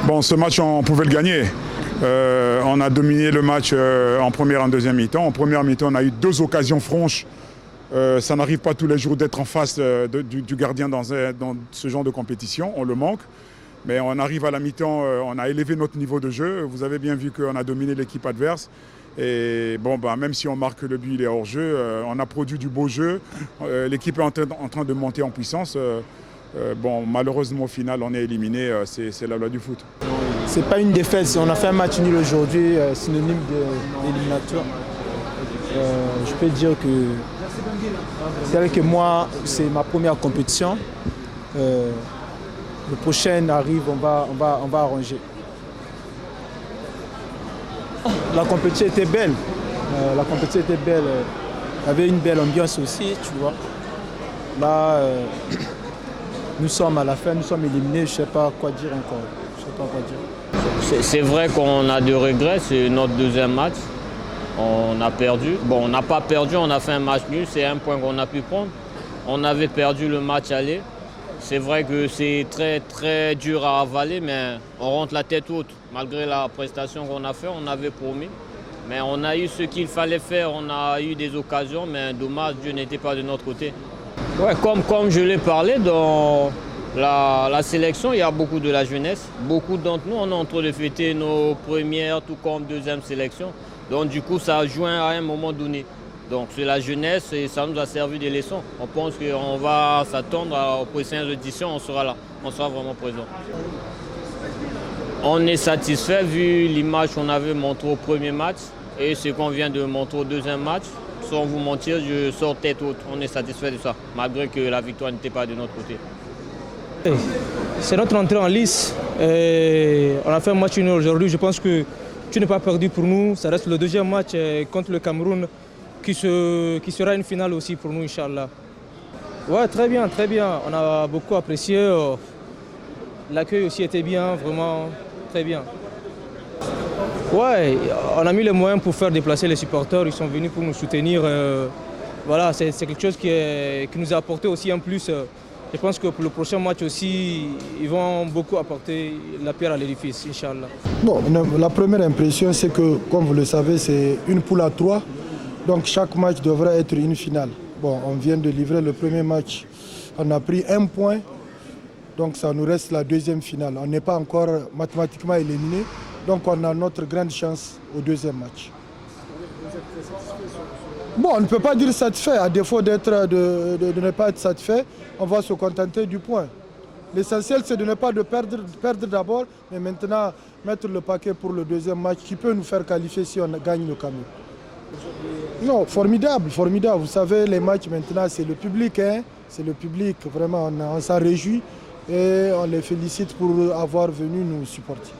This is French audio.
Bon, ce match, on pouvait le gagner. On a dominé le match en première et en deuxième mi-temps. En première mi-temps, on a eu 2 occasions franches. Ça n'arrive pas tous les jours d'être en face du gardien dans ce genre de compétition. On le manque. Mais on arrive à la mi-temps, on a élevé notre niveau de jeu. Vous avez bien vu qu'on a dominé l'équipe adverse. Et bon, même si on marque le but, il est hors jeu. On a produit du beau jeu. L'équipe est en train de monter en puissance. Bon, malheureusement, au final, on est éliminé. C'est la loi du foot. C'est pas une défaite. On a fait un match nul aujourd'hui, synonyme d'éliminatoire. Je peux dire que c'est vrai que moi, c'est ma première compétition. Le prochain arrive, on va arranger. La compétition était belle. Il y avait une belle ambiance aussi, tu vois. Là, nous sommes à la fin, nous sommes éliminés. Je ne sais pas quoi dire encore. C'est vrai qu'on a des regrets, c'est notre deuxième match. On a perdu. Bon, on n'a pas perdu, on a fait un match nul, c'est un point qu'on a pu prendre. On avait perdu le match aller. C'est vrai que c'est très très dur à avaler, mais on rentre la tête haute. Malgré la prestation qu'on a faite, on avait promis. Mais on a eu ce qu'il fallait faire, on a eu des occasions, mais dommage, Dieu n'était pas de notre côté. Ouais, comme je l'ai parlé, dans la sélection, il y a beaucoup de la jeunesse. Beaucoup d'entre nous, on est en train de fêter nos premières, tout comme deuxième sélection. Donc du coup, ça a joué à un moment donné. Donc c'est la jeunesse et ça nous a servi de leçon. On pense qu'on va s'attendre aux prochaines éditions, on sera là, on sera vraiment présent. On est satisfait vu l'image qu'on avait montrée au premier match et ce qu'on vient de montrer au deuxième match. Sans vous mentir, je sors tête haute. On est satisfait de ça, malgré que la victoire n'était pas de notre côté. C'est notre entrée en lice. On a fait un match nul aujourd'hui. Je pense que tu n'es pas perdu pour nous. Ça reste le deuxième match contre le Cameroun qui sera une finale aussi pour nous, Inch'Allah. Ouais, très bien, très bien. On a beaucoup apprécié. L'accueil aussi était bien, vraiment très bien. Ouais, on a mis les moyens pour faire déplacer les supporters. Ils sont venus pour nous soutenir. Voilà, c'est quelque chose qui nous a apporté aussi en plus. Je pense que pour le prochain match aussi, ils vont beaucoup apporter la pierre à l'édifice, Inch'Allah. Bon, la première impression, c'est que, comme vous le savez, c'est une poule à 3. Donc chaque match devrait être une finale. Bon, on vient de livrer le premier match. On a pris 1 point. Donc ça nous reste la deuxième finale. On n'est pas encore mathématiquement éliminé. Donc on a notre grande chance au deuxième match. Bon, on ne peut pas dire satisfait. À défaut de ne pas être satisfait, on va se contenter du point. L'essentiel, c'est de ne pas perdre d'abord, mais maintenant mettre le paquet pour le deuxième match qui peut nous faire qualifier si on gagne le Cameroun. Non, formidable, formidable. Vous savez, les matchs maintenant, c'est le public. C'est le public, vraiment, on s'en réjouit et on les félicite pour avoir venu nous supporter.